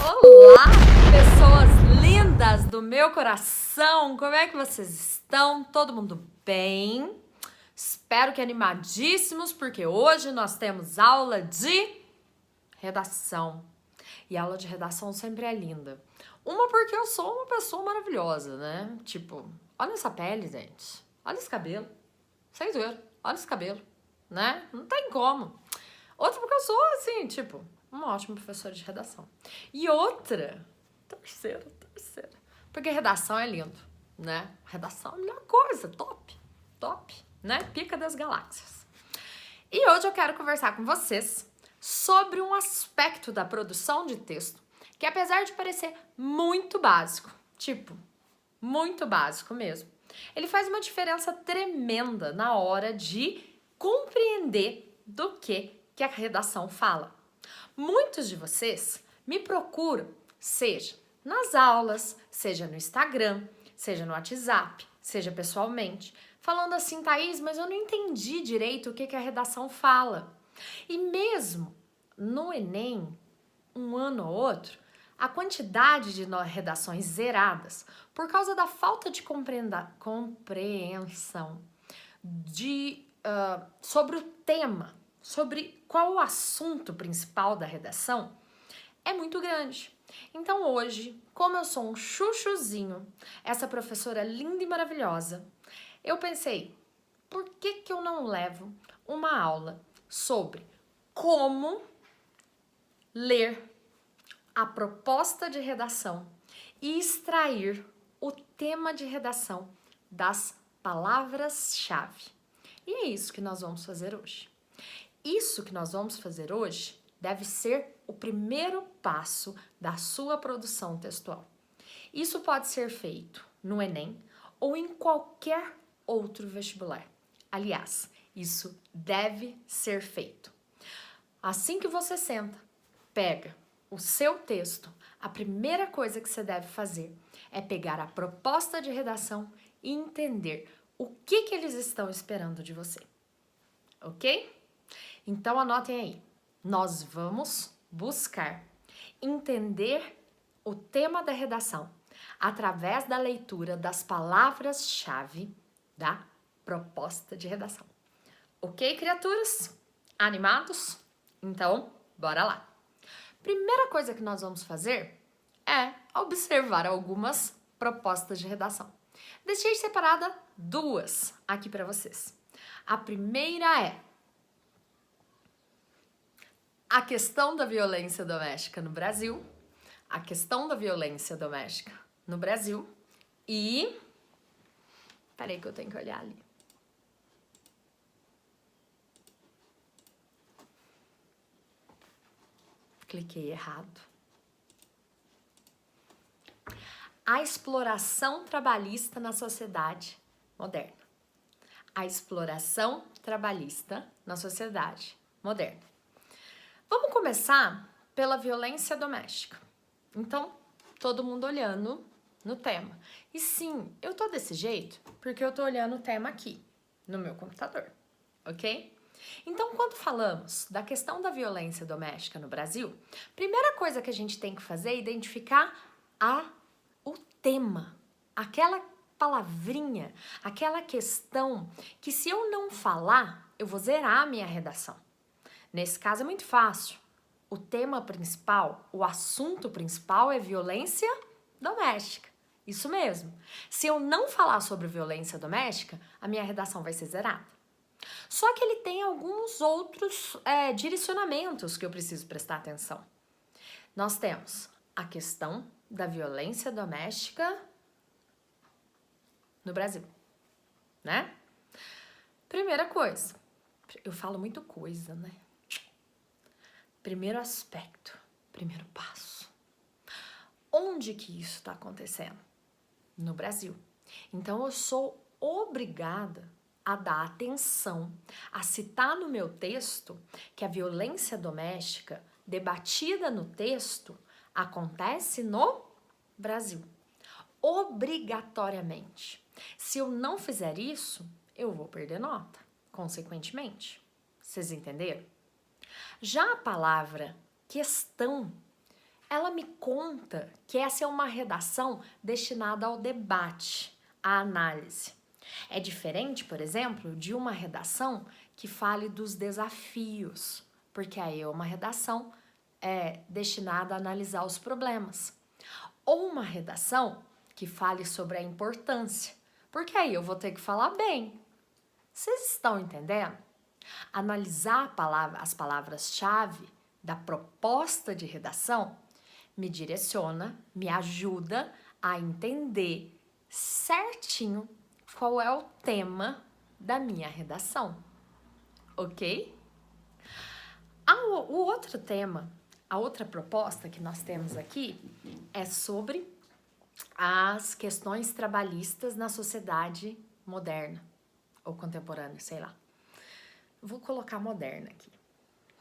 Olá, pessoas lindas do meu coração! Como é que vocês estão? Todo mundo bem? Espero que animadíssimos, porque hoje nós temos aula de redação. E a aula de redação sempre é linda. Uma porque eu sou uma pessoa maravilhosa, né? Tipo, olha essa pele, gente. Olha esse cabelo. Vocês viram? Olha esse cabelo, né? Não tem como. Outra porque eu sou, assim, tipo, uma ótima professora de redação. E outra, terceira, porque redação é lindo, né? Redação é a melhor coisa, top, né? Pica das galáxias. E hoje eu quero conversar com vocês sobre um aspecto da produção de texto que, apesar de parecer muito básico, tipo, muito básico mesmo, ele faz uma diferença tremenda na hora de compreender do que a redação fala. Muitos de vocês me procuram, seja nas aulas, seja no Instagram, seja no WhatsApp, seja pessoalmente, falando assim, Thaís, mas eu não entendi direito o que a redação fala. E mesmo no Enem, um ano ou outro, a quantidade de redações zeradas, por causa da falta de compreensão sobre o tema, sobre qual o assunto principal da redação, é muito grande. Então hoje, como eu sou um chuchuzinho, essa professora linda e maravilhosa, eu pensei, por que eu não levo uma aula sobre como ler a proposta de redação e extrair o tema de redação das palavras-chave. E é isso que nós vamos fazer hoje. Isso que nós vamos fazer hoje deve ser o primeiro passo da sua produção textual. Isso pode ser feito no Enem ou em qualquer outro vestibular. Aliás, isso deve ser feito. Assim que você senta, pega o seu texto, a primeira coisa que você deve fazer é pegar a proposta de redação e entender o que eles estão esperando de você. Ok? Então anotem aí. Nós vamos buscar entender o tema da redação através da leitura das palavras-chave da proposta de redação. Ok, criaturas? Animados? Então, bora lá! Primeira coisa que nós vamos fazer é observar algumas propostas de redação. Deixei separada duas aqui para vocês. A primeira é a questão da violência doméstica no Brasil, a questão da violência doméstica no Brasil e... Peraí que eu tenho que olhar ali. Cliquei errado. A exploração trabalhista na sociedade moderna. A exploração trabalhista na sociedade moderna. Vamos começar pela violência doméstica. Então, todo mundo olhando no tema. E sim, eu tô desse jeito porque eu tô olhando o tema aqui, no meu computador, ok? Então, quando falamos da questão da violência doméstica no Brasil, primeira coisa que a gente tem que fazer é identificar o tema, aquela palavrinha, aquela questão que se eu não falar, eu vou zerar a minha redação. Nesse caso é muito fácil. O tema principal, o assunto principal é violência doméstica. Isso mesmo. Se eu não falar sobre violência doméstica, a minha redação vai ser zerada. Só que ele tem alguns outros direcionamentos que eu preciso prestar atenção. Nós temos a questão da violência doméstica no Brasil, né? Primeira coisa, eu falo muito coisa, né? Primeiro aspecto, primeiro passo. Onde que isso está acontecendo? No Brasil. Então eu sou obrigada a dar atenção, a citar no meu texto que a violência doméstica debatida no texto acontece no Brasil. Obrigatoriamente. Se eu não fizer isso, eu vou perder nota, consequentemente. Vocês entenderam? Já a palavra questão ela me conta que essa é uma redação destinada ao debate, à análise. É diferente, por exemplo, de uma redação que fale dos desafios, porque aí é uma redação destinada a analisar os problemas. Ou uma redação que fale sobre a importância, porque aí eu vou ter que falar bem. Vocês estão entendendo? Analisar as palavras-chave da proposta de redação me direciona, me ajuda a entender certinho qual é o tema da minha redação, ok? O outro tema, a outra proposta que nós temos aqui é sobre as questões trabalhistas na sociedade moderna ou contemporânea, sei lá. Vou colocar moderna aqui,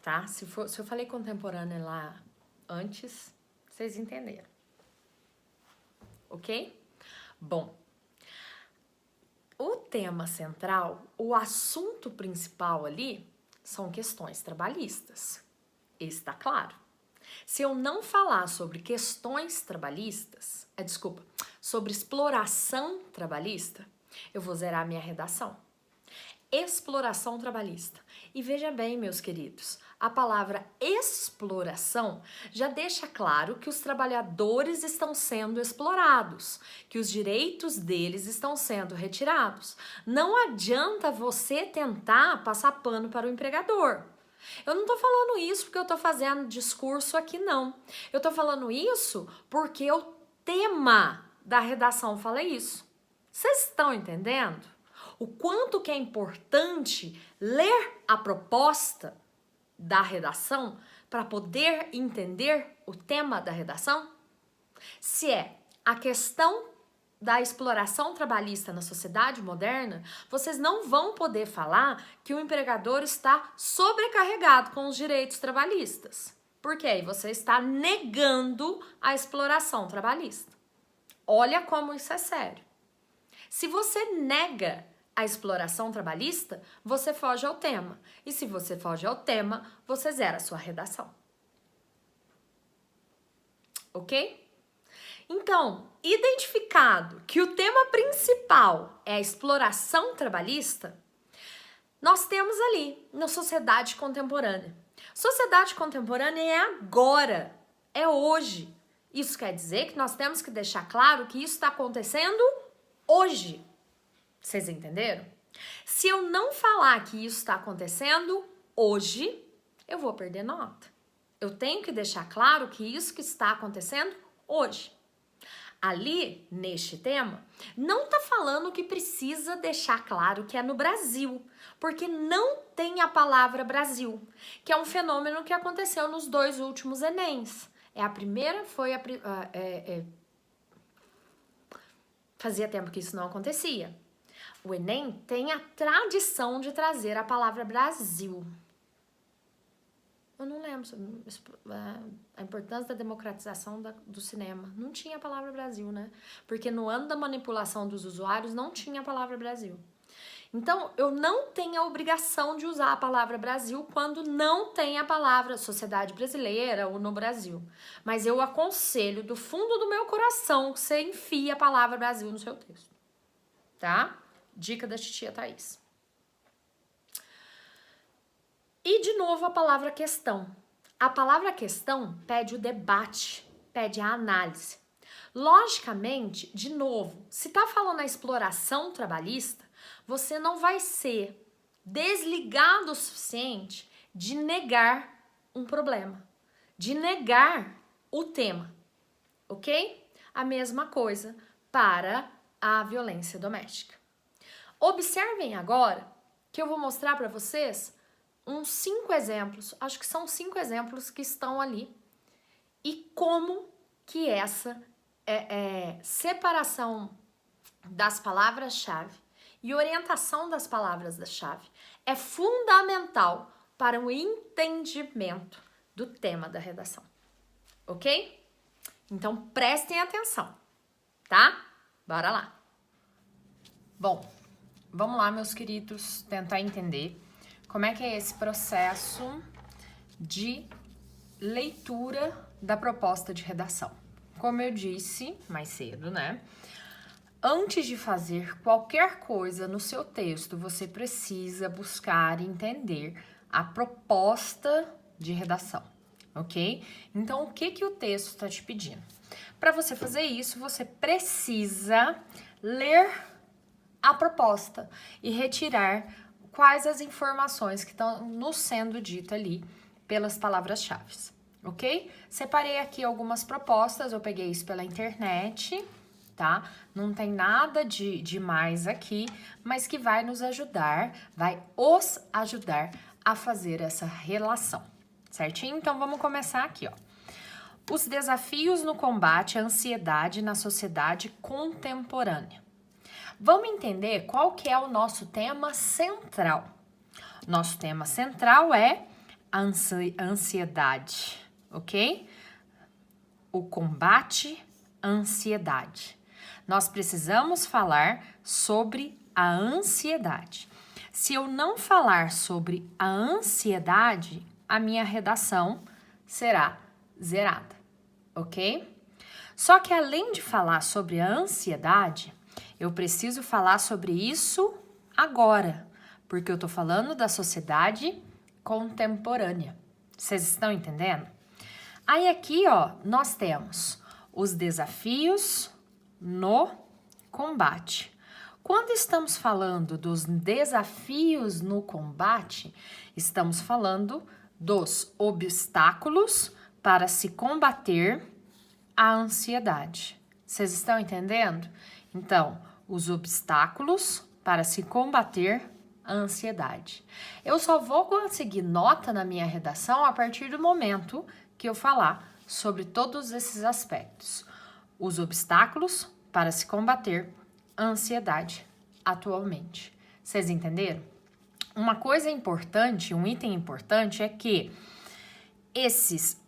tá? Se eu falei contemporânea lá antes, vocês entenderam, ok? Bom, o tema central, o assunto principal ali são questões trabalhistas. Está claro. Se eu não falar sobre questões trabalhistas, sobre exploração trabalhista, eu vou zerar minha redação. Exploração trabalhista. E veja bem, meus queridos, a palavra exploração já deixa claro que os trabalhadores estão sendo explorados, que os direitos deles estão sendo retirados. Não adianta você tentar passar pano para o empregador. Eu não tô falando isso porque eu tô fazendo discurso aqui, não. Eu tô falando isso porque o tema da redação fala isso. Vocês estão entendendo? O quanto que é importante ler a proposta da redação para poder entender o tema da redação? Se é a questão da exploração trabalhista na sociedade moderna, vocês não vão poder falar que o empregador está sobrecarregado com os direitos trabalhistas. Porque aí você está negando a exploração trabalhista. Olha como isso é sério. Se você nega a exploração trabalhista, você foge ao tema. E se você foge ao tema, você zera a sua redação. Ok? Então, identificado que o tema principal é a exploração trabalhista, nós temos ali na sociedade contemporânea. Sociedade contemporânea é agora, é hoje. Isso quer dizer que nós temos que deixar claro que isso está acontecendo hoje. Vocês entenderam? Se eu não falar que isso está acontecendo hoje, eu vou perder nota. Eu tenho que deixar claro que isso que está acontecendo hoje. Ali, neste tema, não está falando que precisa deixar claro que é no Brasil, porque não tem a palavra Brasil, que é um fenômeno que aconteceu nos 2 últimos Enems. Fazia tempo que isso não acontecia. O Enem tem a tradição de trazer a palavra Brasil. Eu não lembro sobre a importância da democratização do cinema. Não tinha a palavra Brasil, né? Porque no ano da manipulação dos usuários não tinha a palavra Brasil. Então, eu não tenho a obrigação de usar a palavra Brasil quando não tem a palavra sociedade brasileira ou no Brasil. Mas eu aconselho do fundo do meu coração que você enfie a palavra Brasil no seu texto. Tá? Dica da titia Thaís. E, de novo, a palavra questão. A palavra questão pede o debate, pede a análise. Logicamente, de novo, se tá falando a exploração trabalhista, você não vai ser desligado o suficiente de negar um problema, de negar o tema, ok? A mesma coisa para a violência doméstica. Observem agora que eu vou mostrar para vocês uns 5 exemplos, acho que são 5 exemplos que estão ali, e como que essa separação das palavras-chave e orientação das palavras-chave é fundamental para o entendimento do tema da redação, ok? Então, prestem atenção, tá? Bora lá! Bom, vamos lá, meus queridos, tentar entender como é que é esse processo de leitura da proposta de redação. Como eu disse mais cedo, né? Antes de fazer qualquer coisa no seu texto, você precisa buscar entender a proposta de redação, ok? Então, o que o texto está te pedindo? Para você fazer isso, você precisa ler a proposta e retirar quais as informações que estão nos sendo ditas ali pelas palavras-chave, ok? Separei aqui algumas propostas, eu peguei isso pela internet, tá? Não tem nada de mais aqui, mas que vai nos ajudar, vai os ajudar a fazer essa relação, certinho? Então, vamos começar aqui, ó. Os desafios no combate à ansiedade na sociedade contemporânea. Vamos entender qual que é o nosso tema central. Nosso tema central é a ansiedade, ok? O combate à ansiedade. Nós precisamos falar sobre a ansiedade. Se eu não falar sobre a ansiedade, a minha redação será zerada, ok? Só que além de falar sobre a ansiedade, eu preciso falar sobre isso agora, porque eu tô falando da sociedade contemporânea. Vocês estão entendendo? Aí aqui, ó, nós temos os desafios no combate. Quando estamos falando dos desafios no combate, estamos falando dos obstáculos para se combater a ansiedade. Vocês estão entendendo? Então, os obstáculos para se combater a ansiedade. Eu só vou conseguir nota na minha redação a partir do momento que eu falar sobre todos esses aspectos. Os obstáculos para se combater a ansiedade atualmente. Vocês entenderam? Uma coisa importante, um item importante é que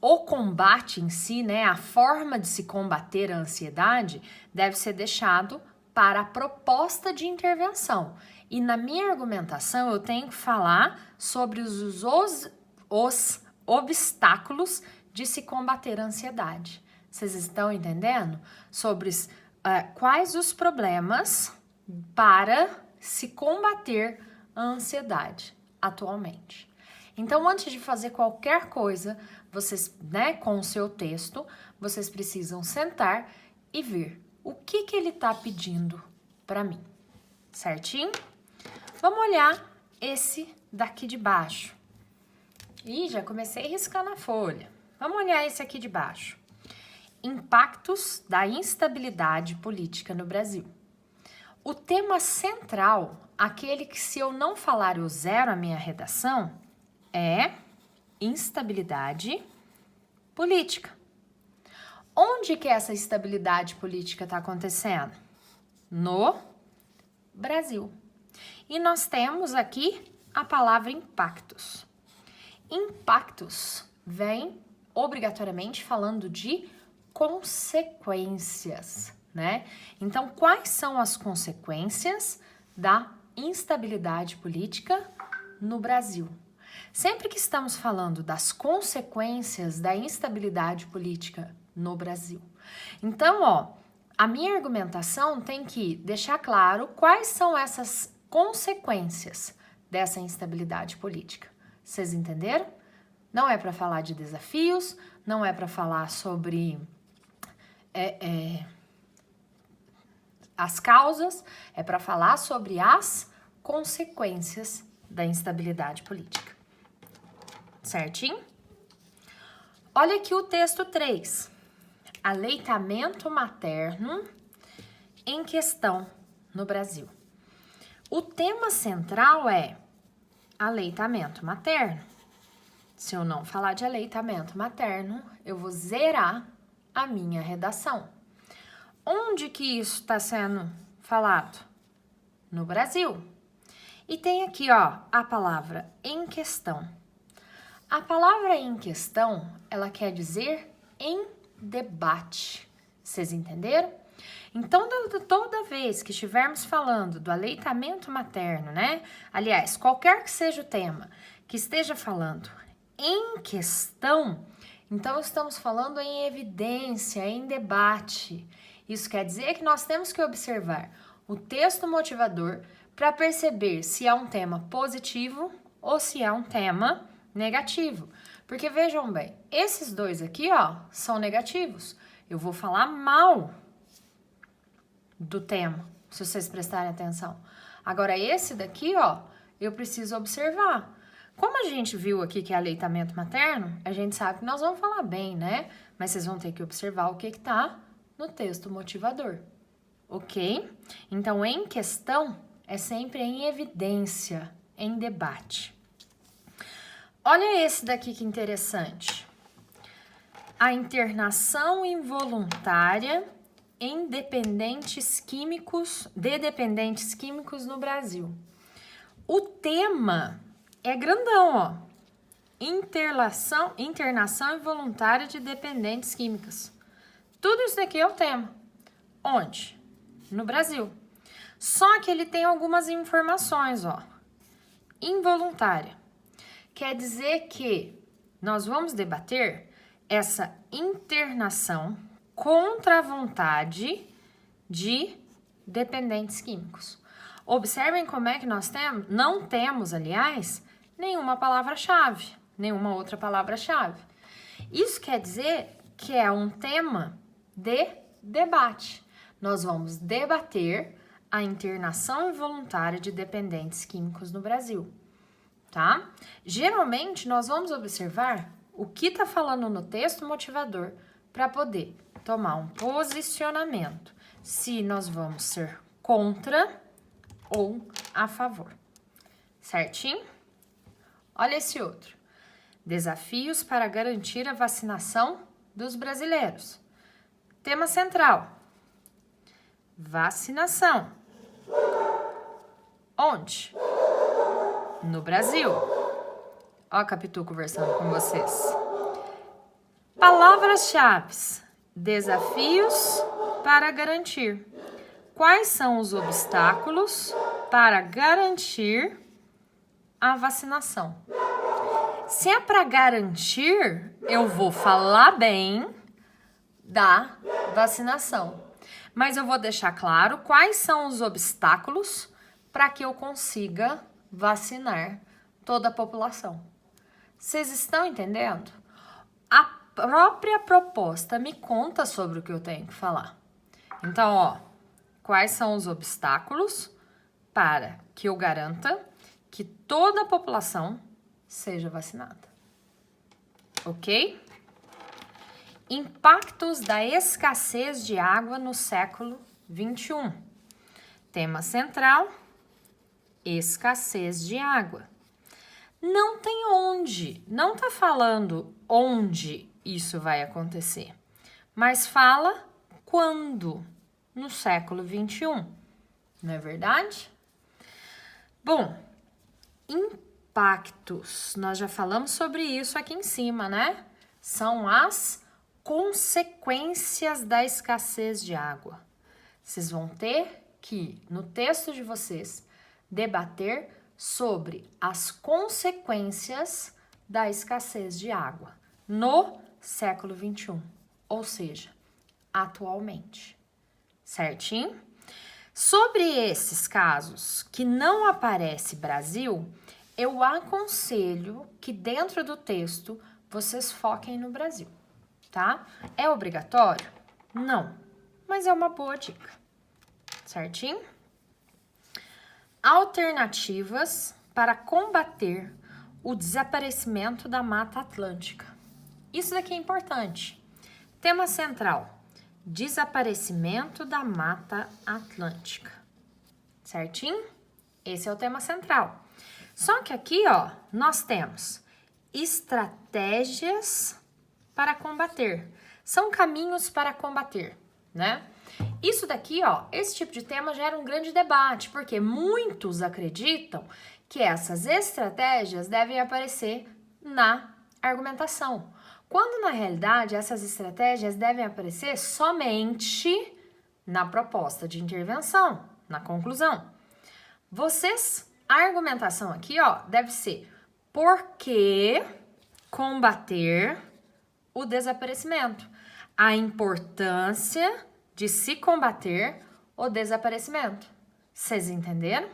o combate em si, né, a forma de se combater a ansiedade deve ser deixado para a proposta de intervenção. E na minha argumentação eu tenho que falar sobre os obstáculos de se combater a ansiedade. Vocês estão entendendo? Sobre quais os problemas para se combater a ansiedade atualmente. Então, antes de fazer qualquer coisa, vocês, né, com o seu texto, vocês precisam sentar e ver o que ele está pedindo para mim, certinho? Vamos olhar esse daqui de baixo. Ih, já comecei riscando a folha. Vamos olhar esse aqui de baixo. Impactos da instabilidade política no Brasil. O tema central, aquele que se eu não falar eu zero a minha redação, é instabilidade política. Onde que essa instabilidade política está acontecendo? No Brasil. E nós temos aqui a palavra impactos. Impactos vem obrigatoriamente falando de consequências, né? Então, quais são as consequências da instabilidade política no Brasil? Sempre que estamos falando das consequências da instabilidade política no Brasil. Então, ó, a minha argumentação tem que deixar claro quais são essas consequências dessa instabilidade política. Vocês entenderam? Não é para falar de desafios, não é para falar sobre as causas, é para falar sobre as consequências da instabilidade política. Certinho? Olha aqui o texto 3. Aleitamento materno em questão no Brasil. O tema central é aleitamento materno. Se eu não falar de aleitamento materno, eu vou zerar a minha redação. Onde que isso está sendo falado? No Brasil. E tem aqui, ó, a palavra em questão. A palavra em questão, ela quer dizer em debate. Vocês entenderam? Então, toda vez que estivermos falando do aleitamento materno, né? Aliás, qualquer que seja o tema que esteja falando em questão, Então, estamos falando em evidência, em debate. Isso quer dizer que nós temos que observar o texto motivador para perceber se é um tema positivo ou se é um tema negativo. Porque vejam bem, esses dois aqui, ó, são negativos. Eu vou falar mal do tema, se vocês prestarem atenção. Agora, esse daqui, ó, eu preciso observar. Como a gente viu aqui que é aleitamento materno, a gente sabe que nós vamos falar bem, né? Mas vocês vão ter que observar o que tá no texto motivador, ok? Então, em questão, é sempre em evidência, em debate. Olha esse daqui que interessante. A internação involuntária de dependentes químicos no Brasil. O tema é grandão, ó. Internação involuntária de dependentes químicas. Tudo isso daqui é o tema. Onde? No Brasil. Só que ele tem algumas informações, ó. Involuntária. Quer dizer que nós vamos debater essa internação contra a vontade de dependentes químicos. Observem como é que nós não temos, aliás, nenhuma palavra-chave, nenhuma outra palavra-chave. Isso quer dizer que é um tema de debate. Nós vamos debater a internação involuntária de dependentes químicos no Brasil, tá? Geralmente, nós vamos observar o que está falando no texto motivador para poder tomar um posicionamento, se nós vamos ser contra ou a favor, certinho? Olha esse outro. Desafios para garantir a vacinação dos brasileiros. Tema central. Vacinação. Onde? No Brasil. Ó a Capitu conversando com vocês. Palavras-chave. Desafios para garantir. Quais são os obstáculos para garantir a vacinação? Se é para garantir, eu vou falar bem da vacinação. Mas eu vou deixar claro quais são os obstáculos para que eu consiga vacinar toda a população. Vocês estão entendendo? A própria proposta me conta sobre o que eu tenho que falar. Então, ó, quais são os obstáculos para que eu garanta que toda a população seja vacinada? Ok? Impactos da escassez de água no século XXI. Tema central, escassez de água. Não tem onde, não tá falando onde isso vai acontecer, mas fala quando no século XXI, não é verdade? Bom, impactos, nós já falamos sobre isso aqui em cima, né? São as consequências da escassez de água. Vocês vão ter que, no texto de vocês, debater sobre as consequências da escassez de água no século XXI, ou seja, atualmente, certinho? Sobre esses casos que não aparece Brasil, eu aconselho que dentro do texto vocês foquem no Brasil, tá? É obrigatório? Não, mas é uma boa dica, certinho? Alternativas para combater o desaparecimento da Mata Atlântica. Isso daqui é importante. Tema central, desaparecimento da Mata Atlântica, certinho? Esse é o tema central. Só que aqui, ó, nós temos estratégias para combater. São caminhos para combater, né? Isso daqui, ó, esse tipo de tema gera um grande debate, porque muitos acreditam que essas estratégias devem aparecer na argumentação, quando na realidade essas estratégias devem aparecer somente na proposta de intervenção, na conclusão. A argumentação aqui, ó, deve ser por que combater o desaparecimento. A importância de se combater o desaparecimento. Vocês entenderam?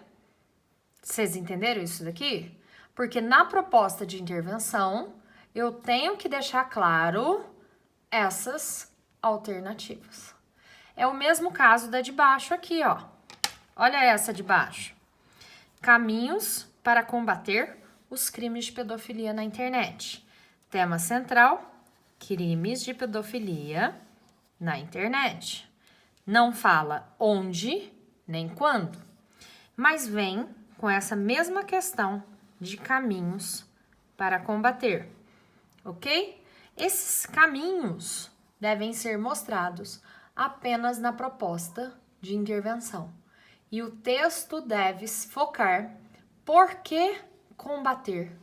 Vocês entenderam isso daqui? Porque na proposta de intervenção, eu tenho que deixar claro essas alternativas. É o mesmo caso da de baixo aqui, ó. Olha essa de baixo. Caminhos para combater os crimes de pedofilia na internet. Tema central, crimes de pedofilia na internet. Não fala onde nem quando, mas vem com essa mesma questão de caminhos para combater, ok? Esses caminhos devem ser mostrados apenas na proposta de intervenção. E o texto deve focar por que combater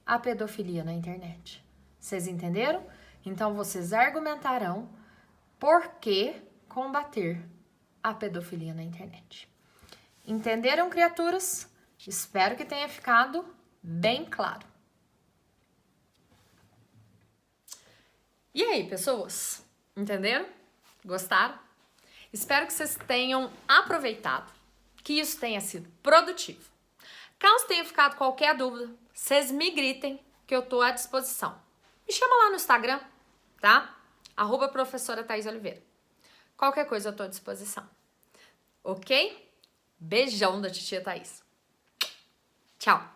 a pedofilia na internet. Vocês entenderam? Então, vocês argumentarão por que combater a pedofilia na internet. Entenderam, criaturas? Espero que tenha ficado bem claro. E aí, pessoas? Entenderam? Gostaram? Espero que vocês tenham aproveitado, que isso tenha sido produtivo. Caso tenha ficado qualquer dúvida, vocês me gritem que eu tô à disposição. Me chama lá no Instagram, tá? @professora Thaís Oliveira. Qualquer coisa eu tô à disposição. Ok? Beijão da titia Thaís. Tchau!